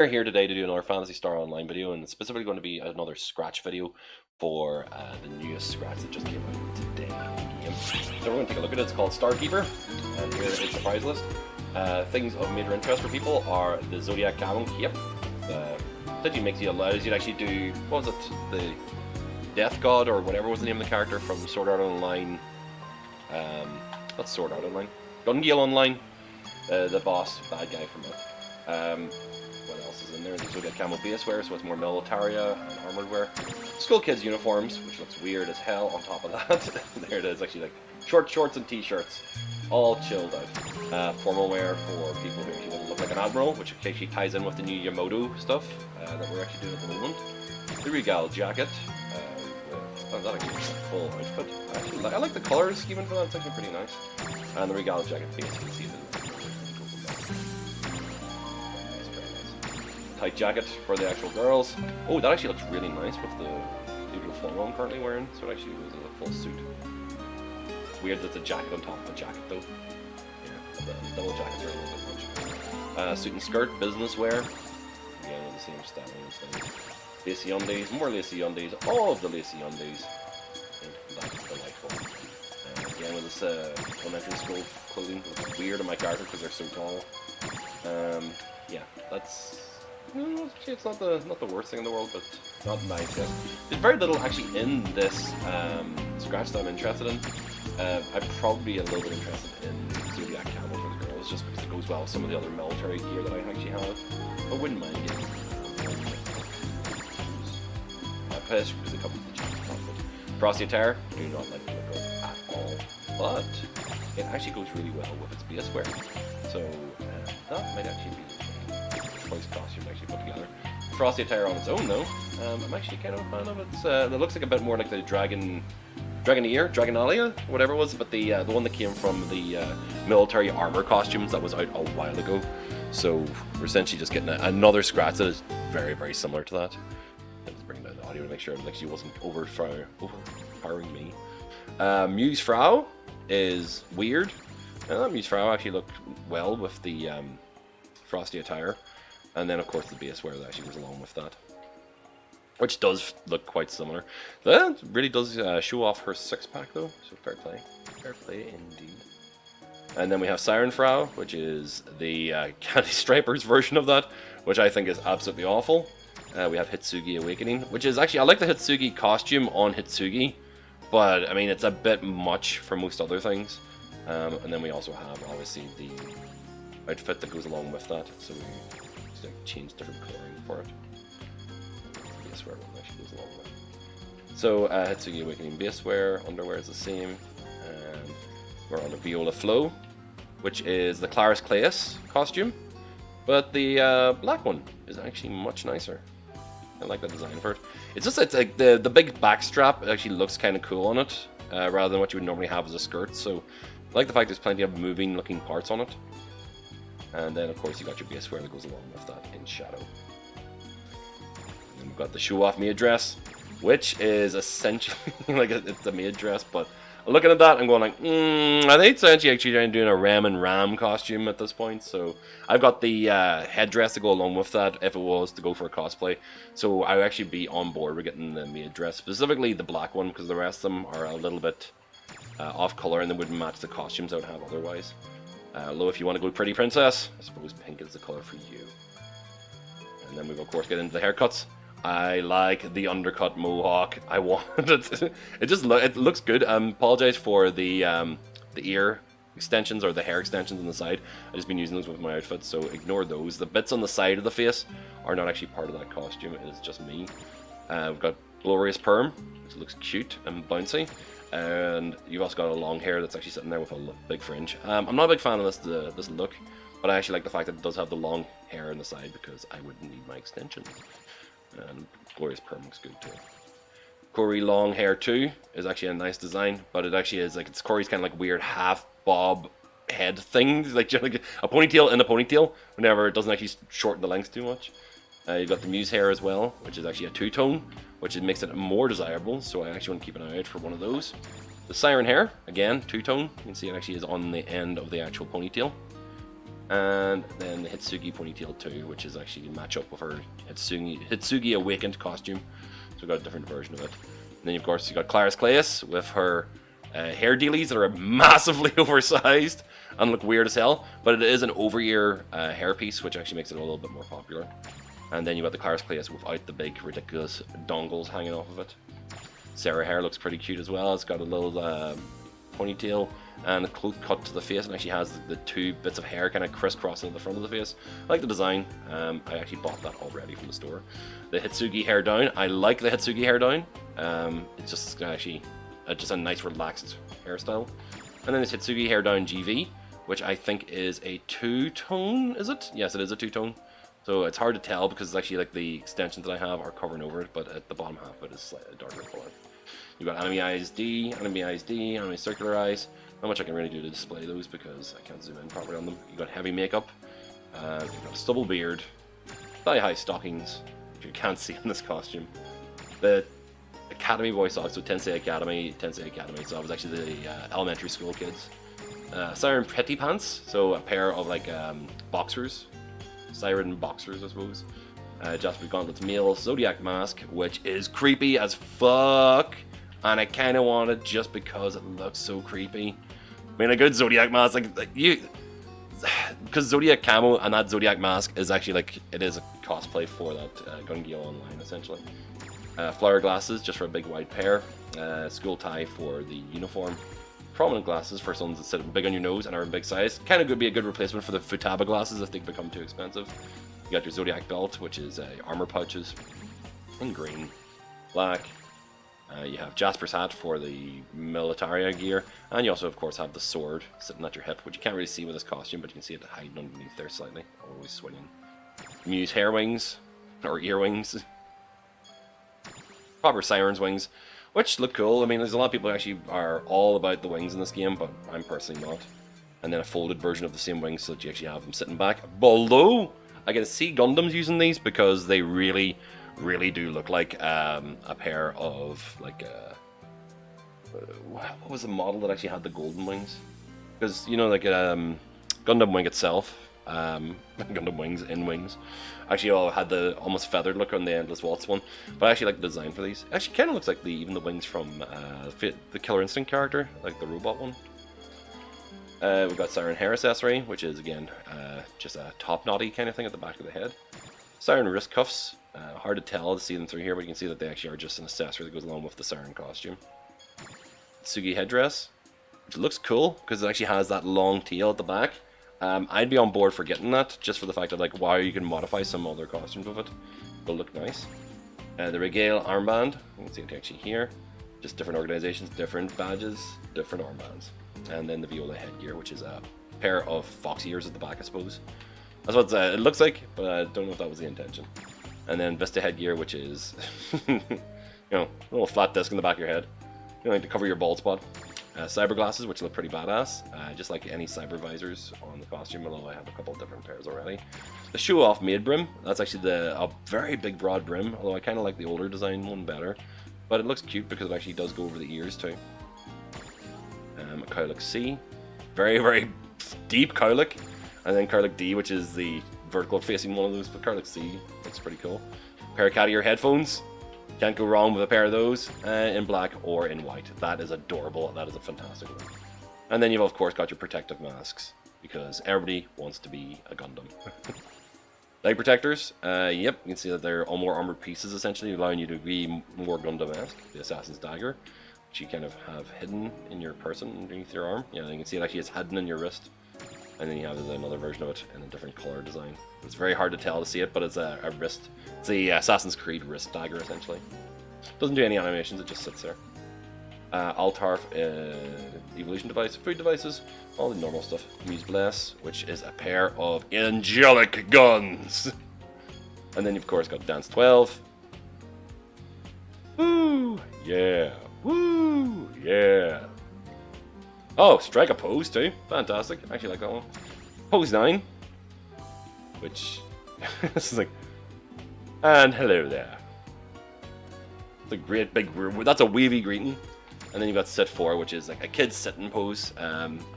We're here today to do another Phantasy Star Online video, and it's specifically going to be another Scratch video for the newest Scratch that just came out today in the game. So we're going to take a look at it. It's called Starkeeper, and here is the prize list. Things of major interest for people are the Zodiac Camo Cape. That allows you to actually do, what was it, the Death God or whatever was the name of the character from Sword Art Online. Not Sword Art Online, Gun-Gale Online, the boss bad guy from it. What else is in there? The Zodiac Camo base wear, so it's more militaria and armored wear. Skull Kids uniforms, which looks weird as hell on top of that. There it is, actually, like short shorts and t-shirts, all chilled out. Formal wear for people who actually want to look like an admiral, which actually ties in with the new Yamoto stuff that we're actually doing at the moment. The Regal jacket. That actually is a full outfit. I like the color scheme for that, it's actually pretty nice. And the Regal jacket base, you can see the tight jacket for the actual girls. Oh, that actually looks really nice with the uniform I'm currently wearing, so it actually goes as a full suit. It's weird that it's a jacket on top of a jacket though. Yeah, the double jackets are a little bit much. Suit and skirt, business wear. Again, with the same styling and things. Lacy undies, more lacy undies, all of the lacy undies. And that's delightful. Again, with this elementary school clothing, it's weird on my character because they're so tall. Yeah, that's... Actually, it's not the worst thing in the world, but not nice. Yes. There's very little actually in this Scratch that I'm interested in. I'd probably be a little bit interested in Zodiac Camo for the girls, just because it goes well with some of the other military gear that I actually have. I wouldn't mind getting Pesh because it comes with the jacket top. Frosty Attire, do not like the look of at all, but it actually goes really well with its base wear. So that might actually be choice costume actually put together. Frosty Attire on its own though, I'm actually kind of a fan of it. It looks like a bit more like the Dragonalia, whatever it was, but the one that came from the military armor costumes that was out a while ago. So we're essentially just getting another Scratch that is very, very similar to that. Let's bring down the audio to make sure it actually wasn't overpowering me. Muse Frau is weird. That Muse Frau actually looked well with the Frosty Attire. And then, of course, the base wear that actually goes along with that, which does look quite similar. That really does show off her six-pack, though, so fair play. Fair play indeed. And then we have Siren Frau, which is the Candy Stripers version of that, which I think is absolutely awful. We have Hitsugi Awakening, which is actually, I like the Hitsugi costume on Hitsugi, but, I mean, it's a bit much for most other things. And then we also have, obviously, the outfit that goes along with that, so we change different coloring for it. Base wear one actually goes along with it. So Hitsugi Awakening base wear, underwear is the same, and we're on the Viola Flow, which is the Claris Claes costume, but the black one is actually much nicer. I like the design for it. It's just it's like the big back strap actually looks kind of cool on it, rather than what you would normally have as a skirt. So I like the fact there's plenty of moving looking parts on it. And then, of course, you got your base wear that goes along with that in shadow. And we've got the Show Off maid dress, which is essentially like it's a maid dress, but looking at that, I'm going like, I think it's actually doing a Ram and Ram costume at this point. So I've got the headdress to go along with that if it was to go for a cosplay. So I would actually be on board with getting the maid dress, specifically the black one, because the rest of them are a little bit off color and they wouldn't match the costumes I would have otherwise. Although if you want to go pretty princess, I suppose pink is the color for you. And then we of course get into the haircuts. I like the undercut mohawk. I want it. It looks good. Apologize for the ear extensions or the hair extensions on the side. I've just been using those with my outfit, so ignore those. The bits on the side of the face are not actually part of that costume. It is just me. We've got Glorious Perm, which looks cute and bouncy. And you've also got a long hair that's actually sitting there with a big fringe. I'm not a big fan of this look, but I actually like the fact that it does have the long hair on the side because I wouldn't need my extensions. And Glorious Perm looks good too. Corey long hair too is actually a nice design, but it actually is like it's Corey's kind of like weird half bob head thing, like a ponytail in a ponytail. Whenever it doesn't actually shorten the length too much. You've got the Muse hair as well, which is actually a two-tone, which makes it more desirable, so I actually want to keep an eye out for one of those. The Siren hair, again, two-tone. You can see it actually is on the end of the actual ponytail. And then the Hitsugi ponytail too, which is actually match up with her Hitsugi Awakened costume. So we've got a different version of it. And then of course you got Claris Claes with her hair dealies that are massively oversized and look weird as hell. But it is an over-ear hairpiece, which actually makes it a little bit more popular. And then you got the Claris Claes without the big ridiculous dongles hanging off of it. Sarah hair looks pretty cute as well. It's got a little ponytail and a close cut to the face, and actually has the two bits of hair kind of crisscrossing at the front of the face. I like the design. I actually bought that already from the store. The Hitsugi hair down. I like the Hitsugi hair down. It's just actually just a nice relaxed hairstyle. And then this Hitsugi hair down GV, which I think is a two-tone. Is it? Yes, it is a two-tone. So it's hard to tell because it's actually like the extensions that I have are covering over it, but at the bottom half of it is slightly darker color. You've got Anime Eyes D, Anime Eyes D, Anime Circular Eyes. Not much I can really do to display those because I can't zoom in properly on them. You've got heavy makeup, you've got a stubble beard, thigh-high stockings, which you can't see in this costume. The Academy voice actor, so Tensei Academy, so that was actually the elementary school kids. Siren Petty Pants, so a pair of like boxers, Siren boxers I suppose. Jasper Gauntlet's male Zodiac mask, which is creepy as fuck. And I kind of want it just because it looks so creepy. I mean, a good Zodiac mask, like you, because Zodiac camo and that Zodiac mask is actually like, it is a cosplay for that Gun-Gi Online, essentially. Flower glasses, just for a big wide pair. School tie for the uniform. Prominent glasses for someone that sit big on your nose and are in big size. Kind of could be a good replacement for the Futaba glasses if they become too expensive. You got your Zodiac belt, which is armor pouches in green, black. You have Jasper's hat for the Militaria gear, and you also, of course, have the sword sitting at your hip, which you can't really see with this costume, but you can see it hiding underneath there slightly, always swinging. Muse hair wings, or ear wings. Proper Siren's wings, which look cool. I mean, there's a lot of people who actually are all about the wings in this game, but I'm personally not. And then a folded version of the same wings so that you actually have them sitting back. Although, I can see Gundams using these because they really do look like a pair of like what was the model that actually had the golden wings? Because you know, like Gundam Wing itself, Gundam Wings in Wings, actually all had the almost feathered look on the Endless Waltz one. But I actually like the design for these. It actually kind of looks like even the wings from the Killer Instinct character, like the robot one. We've got Siren hair accessory, which is again just a top knotty kind of thing at the back of the head. Siren wrist cuffs. Hard to tell to see them through here, but you can see that they actually are just an accessory that goes along with the Siren costume. Tsugi headdress, which looks cool because it actually has that long tail at the back. I'd be on board for getting that, just for the fact of like why you can modify some other costumes with it. It'll look nice. The Regale armband, you can see it actually here. Just different organizations, different badges, different armbands. And then the Viola headgear, which is a pair of fox ears at the back, I suppose. That's what it looks like, but I don't know if that was the intention. And then Vista headgear, which is, you know, a little flat disc in the back of your head, you know, like to cover your bald spot. Cyber glasses, which look pretty badass, just like any cyber visors on the costume, although I have a couple of different pairs already. The show-off made brim, that's actually a very big broad brim, although I kind of like the older design one better. But it looks cute because it actually does go over the ears too. A cowlick C, very deep cowlick, and then cowlick D, which is the vertical facing one of those, but cowlick C looks pretty cool. Pair of cat ear headphones, can't go wrong with a pair of those, in black or in white. That is adorable, that is a fantastic one. And then you've of course got your protective masks, because everybody wants to be a Gundam. Leg protectors, yep, you can see that they're all more armored pieces essentially, allowing you to be more Gundam-esque. The Assassin's Dagger, which you kind of have hidden in your person underneath your arm. Yeah, you can see it actually is hidden in your wrist. And then you have another version of it in a different color design. It's very hard to tell to see it, but it's a wrist. It's the Assassin's Creed wrist dagger essentially. Doesn't do any animations, it just sits there. Altarf evolution device, food devices, all the normal stuff. Muse Bless, which is a pair of angelic guns. And then you've of course got Dance 12. Woo! Yeah! Woo! Yeah! Oh, Strike a Pose too. Fantastic. I actually like that one. Pose 9. Which, this is like, and hello there. It's a great big, that's a wavy greeting. And then you've got sit 4, which is like a kid's sitting pose.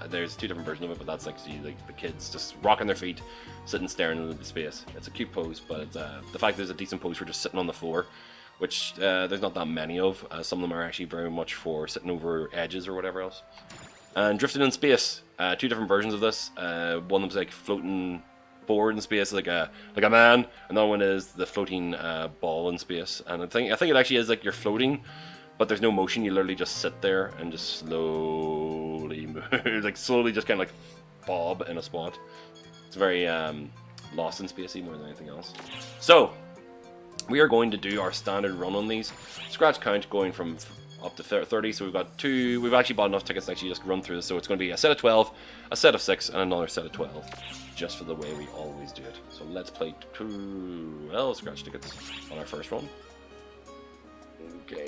There's 2 different versions of it, but that's actually like the kids just rocking their feet, sitting staring into space. It's a cute pose, but it's, the fact there's a decent pose for just sitting on the floor, which there's not that many of. Some of them are actually very much for sitting over edges or whatever else. And drifting in space, 2 different versions of this. One was like floating forward in space, like a man. Another one is the floating ball in space. And I think it actually is like you're floating, but there's no motion. You literally just sit there and just slowly move, like slowly just kind of like bob in a spot. It's very Lost in Spacey more than anything else. So we are going to do our standard run on these. Scratch count going from up to 30, so we've got 2. We've actually bought enough tickets to actually just run through this, so it's going to be a set of 12, a set of 6, and another set of 12, just for the way we always do it. So let's play 12 scratch tickets on our first run. Okay.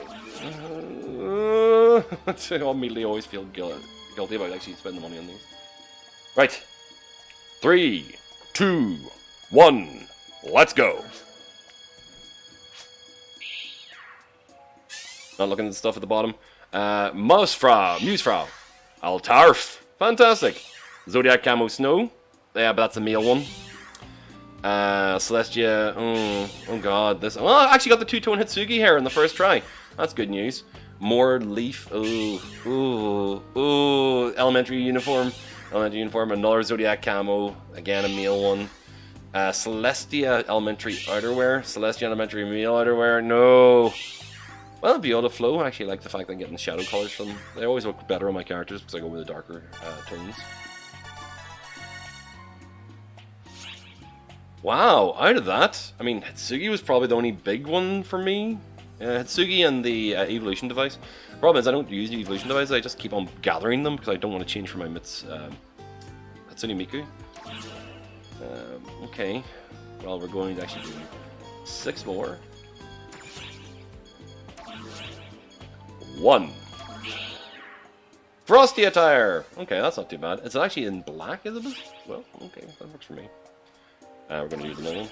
I immediately always feel guilty about actually spending the money on these. Right. 3, 2, 1, let's go! Not looking at the stuff at the bottom. Musefrau, Altarf, fantastic. Zodiac Camo Snow, yeah, but that's a male one. Celestia, oh god, this. Well, I actually got the 2-tone Hitsugi here in the first try. That's good news. More Leaf, elementary uniform, another Zodiac Camo, again a male one. Celestia elementary outerwear, Celestia elementary male outerwear, no. Well, Viola Flow, I actually like the fact that I'm getting shadow colors from them. They always look better on my characters because I go with the darker tones. Wow, out of that, I mean, Hitsugi was probably the only big one for me. Hitsugi and the evolution device. The problem is I don't use the evolution device, I just keep on gathering them because I don't want to change for my Hatsune Miku. Okay, well, we're going to actually do 6 more. 1. Frosty attire! Okay, that's not too bad. It's actually in black, is it? Well, okay, that works for me. We're going to use another one.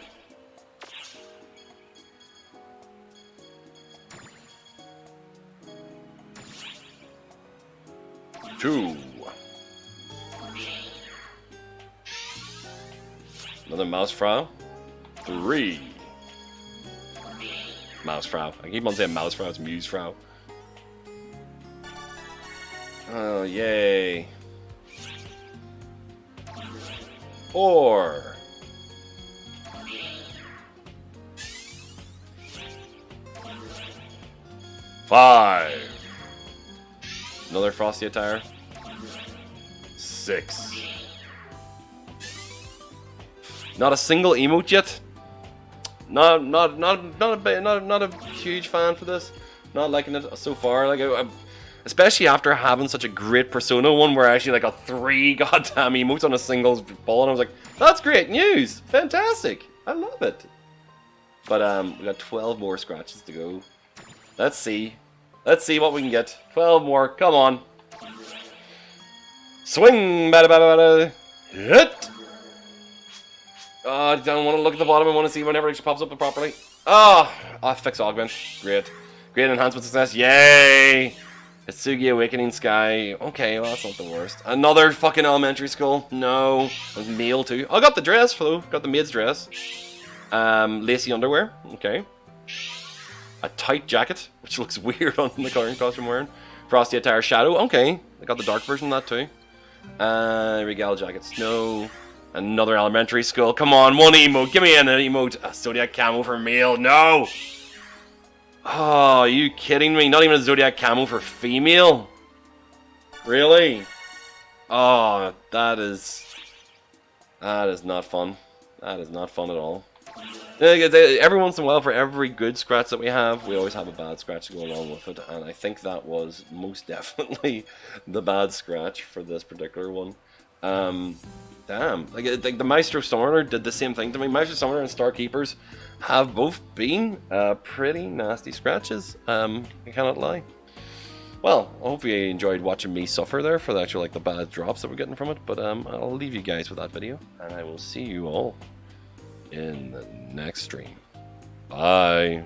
2. Another Mousefrau. 3. Mousefrau. I keep on saying Mousefrau, it's Musefrau. Oh, yay. 4. 5. Another Frosty attire. 6. Not a single emote yet. Not a huge fan for this. Not liking it so far. Like especially after having such a great Persona one where I actually got 3 goddamn emotes on a single ball, and I was like, that's great news! Fantastic! I love it! But we got 12 more scratches to go. Let's see. Let's see what we can get. 12 more, come on. Swing! Bada bada bada! Hit! I don't want to look at the bottom, I want to see whenever it pops up properly. Fix augment. Great. Great enhancement success, yay! Hitsugi Awakening Sky. Okay, well, that's not the worst. Another fucking elementary school. No. Male too. I got the dress, though. Got the maid's dress. Lacy underwear. Okay. A tight jacket, which looks weird on the current costume I'm wearing. Frosty attire Shadow. Okay. I got the dark version of that too. Regal jacket Snow. Another elementary school. Come on, one emote. Give me an emote. A Zodiac Camo for male. No. Oh, are you kidding me? Not even a Zodiac Camo for female? Really? Oh, that is not fun. That is not fun at all. Every once in a while, for every good scratch that we always have a bad scratch to go along with it, and I think that was most definitely the bad scratch for this particular one. Damn, like the Maestro Summoner did the same thing to me. Maestro Summoner and Star Keepers have both been pretty nasty scratches. I cannot lie. Well, I hope you enjoyed watching me suffer there for the actual the bad drops that we're getting from it. But I'll leave you guys with that video, and I will see you all in the next stream. Bye.